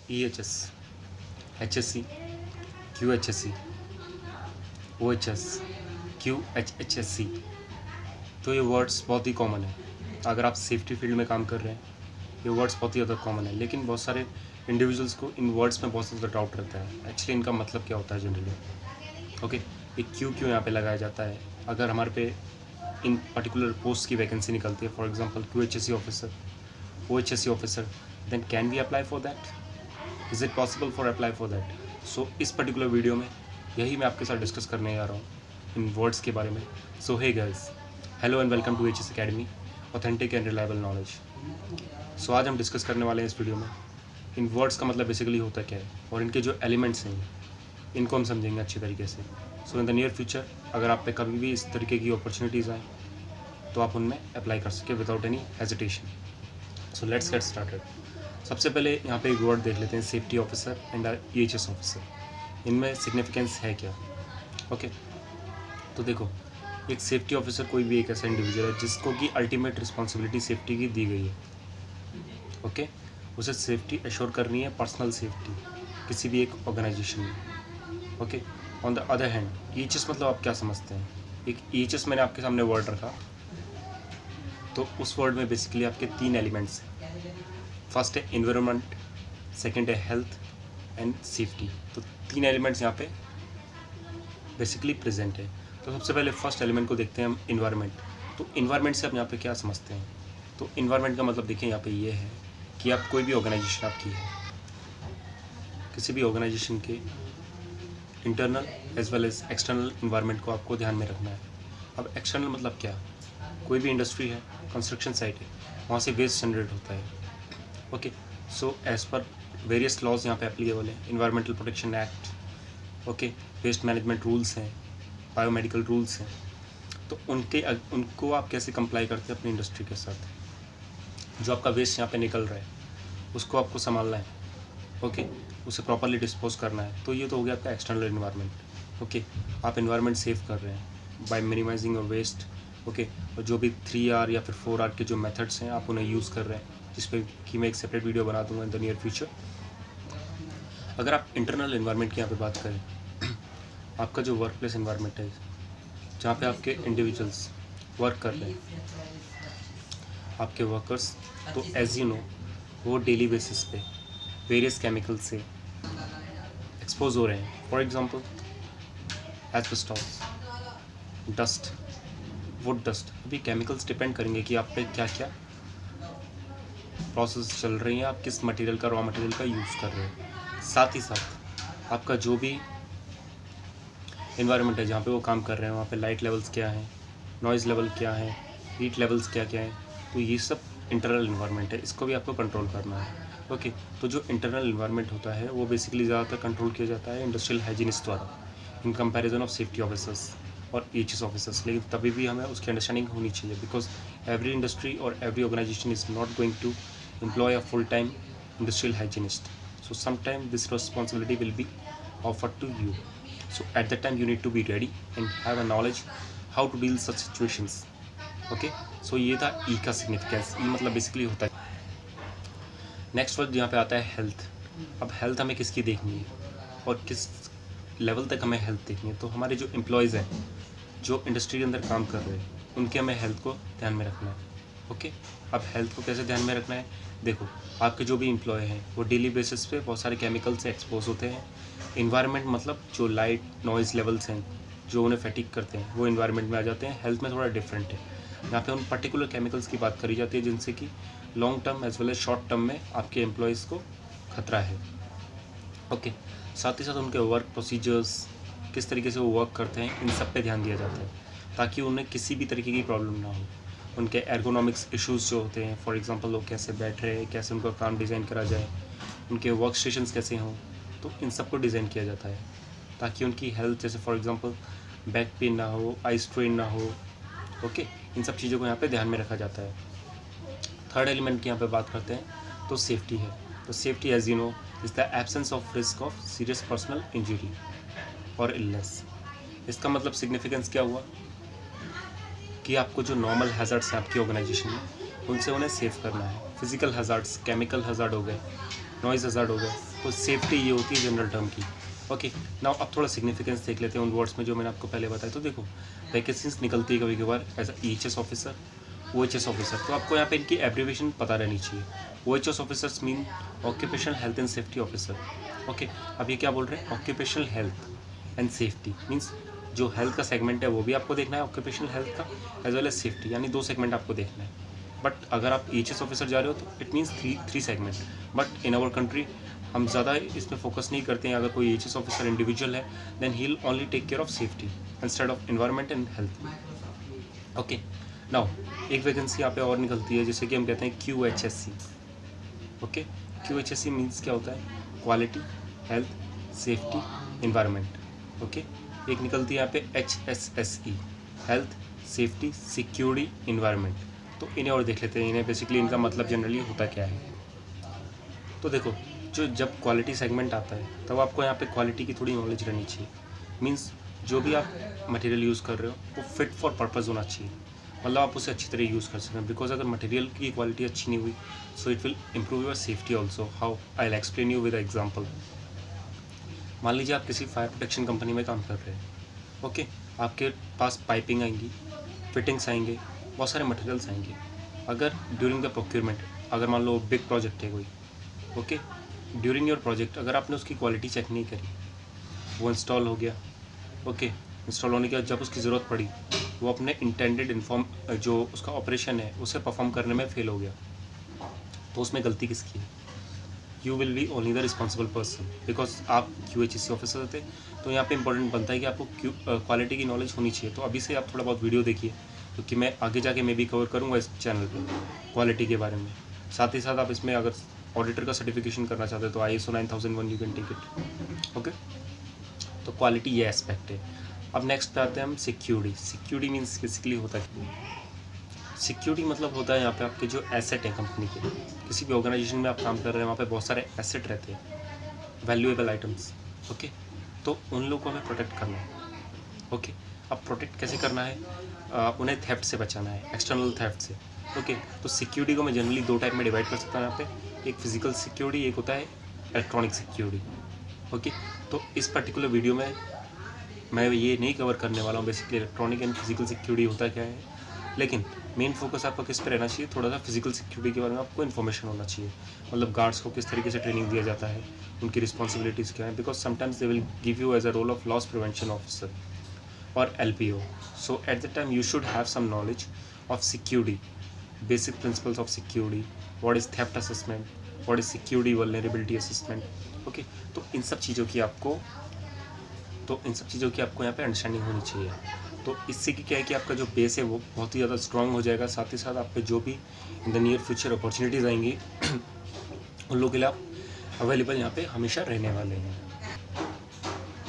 EHS, HSC, QHSC, OHS, QHHSC। तो ये words बहुत ही कॉमन है। अगर आप सेफ्टी फील्ड में काम कर रहे हैं, ये वर्ड्स बहुत ही ज़्यादा कॉमन है, लेकिन बहुत सारे इंडिविजुअल्स को इन वर्ड्स में बहुत ज़्यादा डाउट रहता है एक्चुअली इनका मतलब क्या होता है जनरली। ओके, ये क्यों यहाँ पे लगाया जाता है? अगर हमारे पे इन पर्टिकुलर पोस्ट की वैकेंसी निकलती है, for example QHSC officer, OHSC officer, then can we apply for that? Is it possible for apply for that? So इस पर्टिकुलर वीडियो में यही मैं आपके साथ डिस्कस करने जा रहा हूँ इन वर्ड्स के बारे में। So hey guys, hello and welcome to HS academy, authentic and reliable knowledge. So आज हम डिस्कस करने वाले हैं इस वीडियो में इन वर्ड्स का मतलब बेसिकली होता क्या है और इनके जो एलिमेंट्स हैं इनको हम समझेंगे अच्छी तरीके से। सो इन द नियर फ्यूचर अगर आप पे कभी भी इस तरीके की अपॉर्चुनिटीज़ आएँ तो आप उनमें अप्लाई कर सकें without any hesitation. So let's get started. सबसे पहले यहाँ पे एक वर्ड देख लेते हैं, safety officer and EHS officer. इनमें सिग्निफिकेंस है क्या? ओके, तो देखो, एक सेफ्टी ऑफिसर कोई भी एक ऐसा इंडिविजुअल है जिसको कि अल्टीमेट रिस्पॉन्सिबिलिटी सेफ्टी की दी गई है। ओके, उसे सेफ्टी एश्योर करनी है, पर्सनल सेफ्टी किसी भी एक ऑर्गेनाइजेशन में। Okay, on the other hand EHS मतलब आप क्या समझते हैं? एक EHS मैंने आपके सामने वर्ड रखा, तो उस वर्ड में बेसिकली आपके 3 एलिमेंट्स हैं। फर्स्ट है एनवायरनमेंट, सेकंड है हेल्थ एंड सेफ्टी। तो 3 एलिमेंट्स यहाँ पे बेसिकली प्रेजेंट है। तो सबसे पहले फर्स्ट एलिमेंट को देखते हैं हम, एनवायरनमेंट। तो एनवायरनमेंट से आप यहाँ पे क्या समझते हैं? तो एनवायरनमेंट का मतलब देखिए यहाँ पे ये है कि आप कोई भी ऑर्गेनाइजेशन आपकी है, किसी भी ऑर्गेनाइजेशन के internal as well as external environment को आपको ध्यान में रखना है। अब एक्सटर्नल मतलब क्या? कोई भी इंडस्ट्री है, कंस्ट्रक्शन साइट है, वहाँ से वेस्ट जनरेट होता है। Okay, so as per various laws यहाँ पे एप्लीकेबल है, environmental protection act, okay, waste management rules हैं, बायोमेडिकल रूल्स हैं। तो उनको आप कैसे कंप्लाई करते हैं अपनी इंडस्ट्री के साथ? जो आपका वेस्ट यहाँ पे निकल रहा है उसको आपको संभालना है, ओके, उसे प्रॉपरली डिस्पोज करना है। तो ये तो हो गया आपका एक्सटर्नल एनवायरनमेंट। ओके, आप एनवायरनमेंट सेव कर रहे हैं by minimising your waste. Okay, और जो भी 3R या फिर 4R के जो मेथड्स हैं आप उन्हें यूज़ कर रहे हैं, जिस पे कि मैं एक सेपरेट वीडियो बना दूंगा इन द नियर फ्यूचर। अगर आप इंटरनल एनवायरनमेंट की यहाँ पे बात करें, आपका जो वर्क प्लेस एनवायरनमेंट है जहाँ पे आपके इंडिविजुअल्स वर्क कर रहे हैं, आपके वर्कर्स, तो एज यू नो वो डेली बेसिस पे वेरियस केमिकल से एक्सपोज हो रहे हैं। For example asbestos, dust, would dust. अभी केमिकल्स डिपेंड करेंगे कि आप पे क्या क्या प्रोसेस चल रही हैं, आप किस मटेरियल का, रॉ मटेरियल का यूज़ कर रहे हैं। साथ ही साथ आपका जो भी एनवायरनमेंट है जहाँ पे वो काम कर रहे हैं, वहाँ पे लाइट लेवल्स क्या हैं, नॉइज़ लेवल क्या है, हीट लेवल्स क्या क्या हैं। तो ये सब इंटरनल एनवायरनमेंट है, इसको भी आपको कंट्रोल करना है। ओके, तो जो इंटरनल एनवायरनमेंट होता है वो बेसिकली ज़्यादातर कंट्रोल किया जाता है इंडस्ट्रियल हाइजीनिस्ट द्वारा in comparison of safety officers और EHS ऑफिसर्स। लेकिन तभी भी हमें उसकी अंडरस्टैंडिंग होनी चाहिए, बिकॉज एवरी इंडस्ट्री और every organisation is not going to employ a full-time industrial hygienist. So sometime this responsibility will be offered to you. So at that time you need to be ready and have a knowledge how to deal such situations. Okay, so ये था E का significance। E मतलब basically होता है। Next word यहाँ पे आता है हेल्थ। अब हेल्थ हमें किसकी देखनी है और किस लेवल तक हमें हेल्थ देखनी है? तो हमारे जो एम्प्लॉयज़ हैं, जो इंडस्ट्री के अंदर काम कर रहे हैं, उनके हमें हेल्थ को ध्यान में रखना है। ओके, अब हेल्थ को कैसे ध्यान में रखना है? देखो, आपके जो भी एम्प्लॉय हैं वो डेली बेसिस पे बहुत सारे केमिकल से एक्सपोज होते हैं। इन्वायरमेंट मतलब जो लाइट, नॉइज़ लेवल्स हैं जो उन्हें फैटिक करते हैं वो इन्वायरमेंट में आ जाते हैं। हेल्थ में थोड़ा डिफरेंट है, यहाँ पे उन पर्टिकुलर केमिकल्स की बात करी जाती है जिनसे कि long term as well as short term में आपके एम्प्लॉयज़ को खतरा है। ओके, साथ ही साथ उनके वर्क प्रोसीजर्स, किस तरीके से वो वर्क करते हैं, इन सब पे ध्यान दिया जाता है ताकि उन्हें किसी भी तरीके की प्रॉब्लम ना हो। उनके एर्गोनॉमिक्स इश्यूज़ जो होते हैं, फॉर एग्जांपल वो कैसे बैठ रहे हैं, कैसे उनका काम डिज़ाइन करा जाए, उनके वर्क स्टेशंस कैसे हों, तो इन सब को डिज़ाइन किया जाता है ताकि उनकी हेल्थ, जैसे फॉर एग्जांपल बैक पेन ना हो, आई स्ट्रेन ना हो। ओके, इन सब चीज़ों को यहाँ पे ध्यान में रखा जाता है। थर्ड एलिमेंट की यहाँ पे बात करते हैं तो सेफ्टी है। तो safety as you know is the absence of risk of serious personal injury और इलनेस। इसका मतलब सिग्निफिकेंस क्या हुआ कि आपको जो नॉर्मल हैज़ार्ड्स हैं आपकी ऑर्गेनाइजेशन में, उनसे उन्हें सेव करना है। फिजिकल हैज़ार्ड्स, केमिकल हैज़ार्ड हो गए, नॉइज़ हज़ार्ड हो गया। तो सेफ्टी ये होती है जनरल टर्म की। ओके, नाउ अब थोड़ा सिग्निफिकेंस देख लेते हैं उन वर्ड्स में जो मैंने आपको पहले बताया। तो देखो, वैकेंसीज निकलती है कभी कभार as EHS officer, OHS officer. तो आपको यहाँ पे इनकी एब्रीविएशन पता रहनी चाहिए। OHS officers mean occupational health and safety officer. Okay, अब ये क्या बोल रहे हैं, occupational health and safety means जो हेल्थ का सेगमेंट है वो भी आपको देखना है, ऑक्यूपेशनल हेल्थ का एज वेल एज सेफ्टी, यानी 2 सेगमेंट आपको देखना है। बट अगर आप EHS ऑफिसर जा रहे हो तो it means three segment. But in our country हम ज़्यादा इसमें फोकस नहीं करते हैं। अगर कोई EHS ऑफिसर इंडिविजुअल है then he will only take care of safety instead of environment and health. Okay, now एक वैकेंसी यहाँ पे और निकलती है जिसे कि हम कहते हैं QHSC। ओके, QHSC मीन्स क्या होता है, quality health safety environment. Okay, एक निकलती है यहाँ पे HSSE, health safety security environment. तो इन्हें और देख लेते हैं, इन्हें बेसिकली इनका मतलब जनरली होता क्या है। तो देखो, जो जब क्वालिटी सेगमेंट आता है तब आपको यहाँ पे क्वालिटी की थोड़ी नॉलेज रहनी चाहिए। मीन्स जो भी आप मटेरियल यूज़ कर रहे हो वो फिट फॉर पर्पज़ होना चाहिए, मतलब आप उसे अच्छी तरह यूज़ कर सकें। बिकॉज अगर मटेरियल की क्वालिटी अच्छी नहीं हुई so it will improve your safety also. How, I will explain you with example. मान लीजिए आप किसी फायर प्रोटेक्शन कंपनी में काम कर रहे हैं। ओके, आपके पास पाइपिंग आएंगी, फिटिंग्स आएंगे, बहुत सारे मटेरियल्स आएंगे। अगर ड्यूरिंग द प्रोक्योरमेंट, अगर मान लो बिग प्रोजेक्ट है कोई, ओके, ड्यूरिंग योर प्रोजेक्ट अगर आपने उसकी क्वालिटी चेक नहीं करी, वो इंस्टॉल हो गया। ओके, इंस्टॉल होने के बाद जब उसकी ज़रूरत पड़ी वो अपने इंटेंडेड जो उसका ऑपरेशन है उसे परफॉर्म करने में फेल हो गया, तो उसमें गलती किसकी है? You will be only the responsible person, because आप QHSC ऑफिसर थे। तो यहाँ पे इंपॉर्टेंट बनता है कि आपको क्वालिटी की नॉलेज होनी चाहिए। तो अभी से आप थोड़ा बहुत वीडियो देखिए, क्योंकि मैं आगे जाके मैं भी कवर करूँगा इस चैनल पे क्वालिटी के बारे में। साथ ही साथ आप इसमें अगर ऑडिटर का सर्टिफिकेशन करना चाहते हो तो ISO 9001 you can take it. Okay, तो क्वालिटी ये एस्पेक्ट है। अब नेक्स्ट पे आते हैं हम सिक्योरिटी। सिक्योरिटी मीन्स बेसिकली होता है, सिक्योरिटी मतलब होता है यहाँ पे आपके जो एसेट हैं कंपनी के, किसी भी ऑर्गेनाइजेशन में आप काम कर रहे हैं वहाँ पे बहुत सारे एसेट रहते हैं, वैल्यूएबल आइटम्स। ओके, तो उन लोगों को हमें प्रोटेक्ट करना है। ओके, अब प्रोटेक्ट कैसे करना है, उन्हें थेफ्ट से बचाना है, एक्सटर्नल थेफ्ट से। ओके, तो सिक्योरिटी को मैं जनरली 2 टाइप में डिवाइड कर सकता हूँ यहाँ पे, एक फिजिकल सिक्योरिटी, एक होता है इलेक्ट्रॉनिक सिक्योरिटी। ओके, तो इस पर्टिकुलर वीडियो में मैं ये नहीं कवर करने वाला हूँ basically electronic and physical security होता क्या है, लेकिन मेन फोकस आपका किस पे रहना चाहिए, थोड़ा सा फिजिकल सिक्योरिटी के बारे में आपको इन्फॉर्मेशन होना चाहिए। मतलब गार्ड्स को किस तरीके से ट्रेनिंग दिया जाता है, उनकी रिस्पॉन्सिबिलिटीज़ क्या है, because sometimes they will give you as a role of loss prevention officer और LPO। So at the time you should have some knowledge of security, basic principles of security, what is theft assessment, what is security vulnerability assessment. Okay, तो इन सब चीज़ों की आपको यहाँ पे understanding होनी चाहिए। तो इससे कि क्या है कि आपका जो बेस है वो बहुत ही ज़्यादा स्ट्रॉन्ग हो जाएगा। साथ ही साथ आप पे जो भी in the near future opportunities आएंगी उन लोगों के लिए आप अवेलेबल यहाँ पे हमेशा रहने वाले हैं।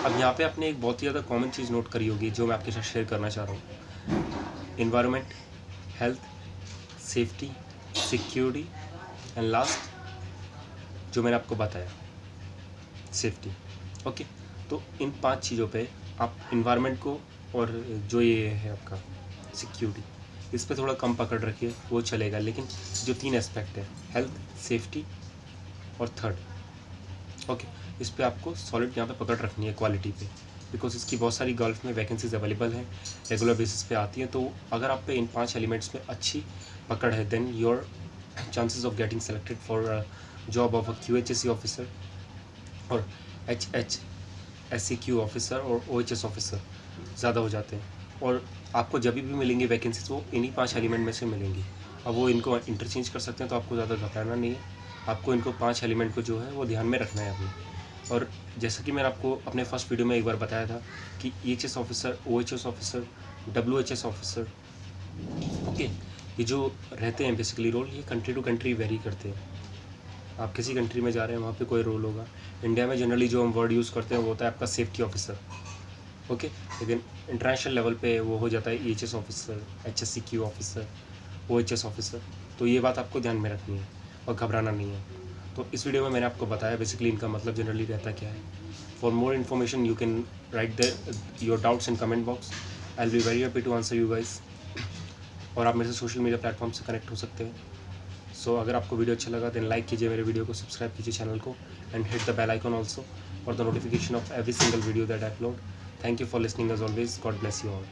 अब यहाँ पे आपने एक बहुत ही ज़्यादा कॉमन चीज़ नोट करी होगी जो मैं आपके साथ शेयर करना चाह रहा हूँ, environment, health, safety, security and last जो मैंने आपको बताया सेफ्टी। ओके, तो इन 5 चीज़ों पे आप इन्वायरमेंट को और जो ये है आपका सिक्योरिटी, इस पे थोड़ा कम पकड़ रखिए, वो चलेगा। लेकिन जो 3 एस्पेक्ट है, हेल्थ, सेफ्टी और थर्ड, ओके, इस पे आपको सॉलिड यहाँ पे पकड़ रखनी है क्वालिटी पे, बिकॉज इसकी बहुत सारी गल्फ में वैकेंसीज अवेलेबल हैं, रेगुलर बेसिस पे आती हैं। तो अगर आप पे इन 5 एलिमेंट्स में अच्छी पकड़ है then your chances of getting selected for job of a QHSC officer और HHSCQ ऑफिसर और OHS ऑफिसर ज़्यादा हो जाते हैं। और आपको जब भी मिलेंगी वैकेंसीज वो इन्हीं 5 एलिमेंट में से मिलेंगी। अब वो इनको इंटरचेंज कर सकते हैं, तो आपको ज़्यादा घबराना नहीं है, आपको इनको 5 एलिमेंट को जो है वो ध्यान में रखना है अभी। और जैसा कि मैंने आपको अपने फर्स्ट वीडियो में एक बार बताया था कि EHS officer, OHS officer, WHS officer, okay, ये जो रहते हैं बेसिकली रोल, ये कंट्री टू कंट्री वेरी करते हैं। आप किसी कंट्री में जा रहे हैं वहाँ पे कोई रोल होगा। इंडिया में जनरली जो हम वर्ड यूज़ करते हैं वो होता है आपका सेफ्टी ऑफिसर, ओके, लेकिन इंटरनेशनल लेवल पे वो हो जाता है EHS officer, HSCQ officer, OHS officer. तो ये बात आपको ध्यान में रखनी है और घबराना नहीं है। तो इस वीडियो में मैंने आपको बताया बेसिकली इनका मतलब जनरली रहता क्या है। For more information you can write your doubts in comment box, I will be very happy to answer you guys. और आप मेरे से सोशल मीडिया प्लेटफॉर्म से कनेक्ट हो सकते हैं। सो अगर आपको वीडियो अच्छा लगा देन लाइक कीजिए मेरे वीडियो को, सब्सक्राइब कीजिए चैनल को and hit the bell icon also for the notification of every single video that I upload. Thank you for listening as always. God bless you all.